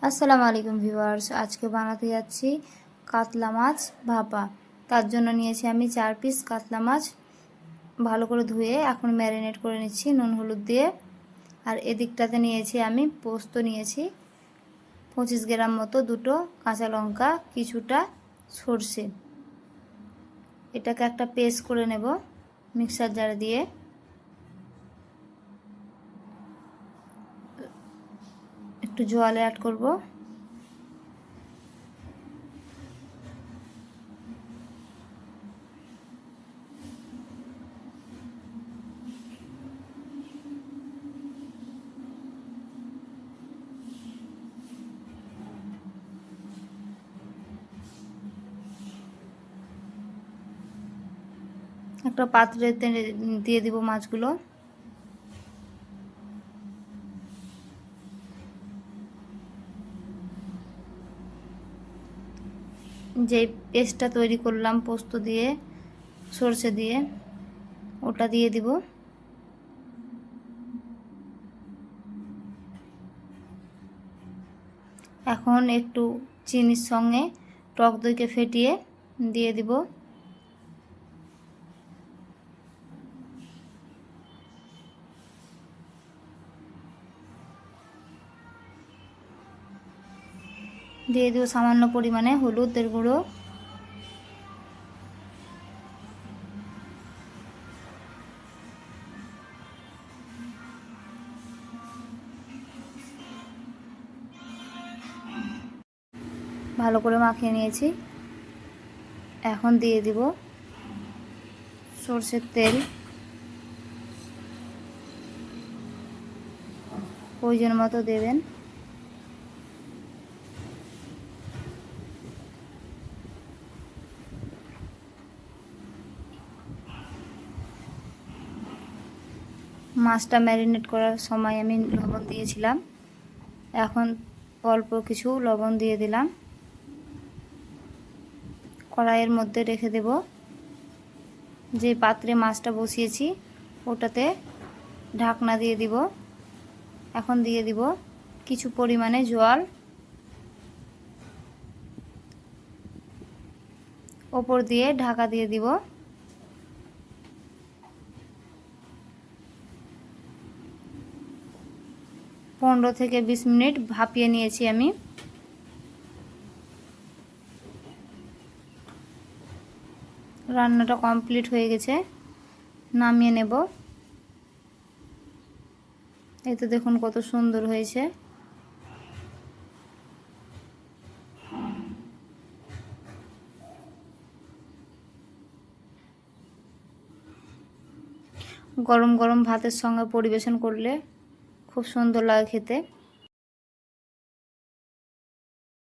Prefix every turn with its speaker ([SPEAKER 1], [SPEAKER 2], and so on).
[SPEAKER 1] আসসালামু আলাইকুম ভিউয়ার্স, আজকে বানাতে যাচ্ছি কাতলা মাছ ভাপা। তার জন্য নিয়েছি আমি 4 পিস কাতলা মাছ, ভালো করে ধুয়ে এখন ম্যারিনেট করে নিচ্ছি নুন হলুদ দিয়ে। আর এদিকটাতে নিয়েছি আমি পোস্ত নিয়েছি 25 গ্রাম মতো, দুটো কাঁচা লঙ্কা, কিছুটা সরষে। এটাকে একটা পেস্ট করে নেব মিক্সার জারে দিয়ে। একটু জল অ্যাড করব। একটা পাত্রে দিয়ে দিব মাছগুলো। যে পেস্টটা তৈরি করলাম পোস্ত দিয়ে সরষে দিয়ে, ওটা দিয়ে দিব। এখন একটু চিনির সঙ্গে টক দইকে ফেটিয়ে দিয়ে দিব। দিয়ে দিব সামান্য পরিমাণে হলুদের গুঁড়ো। ভালো করে মাখিয়ে নিয়েছি। এখন দিয়ে দিব সরষের তেল, প্রয়োজন মতো দেবেন। মাছটা ম্যারিনেট করার সময় আমি লবণ দিয়েছিলাম, এখন অল্প কিছু লবণ দিয়ে দিলাম। কড়াইয়ের মধ্যে রেখে দেব। যে পাত্রে মাছটা বসিয়েছি ওটাতে ঢাকনা দিয়ে দিব। এখন দিয়ে দিব কিছু পরিমাণে জল, ওপর দিয়ে ঢাকা দিয়ে দিব। পনেরো থেকে 20 মিনিট ভাপিয়ে নিয়েছি আমি। রান্নাটা কমপ্লিট হয়ে গেছে, নামিয়ে নেব। এই তো দেখুন কত সুন্দর হয়েছে। গরম গরম ভাতের সঙ্গে পরিবেশন করলে খুব সুন্দর লাগে খেতে।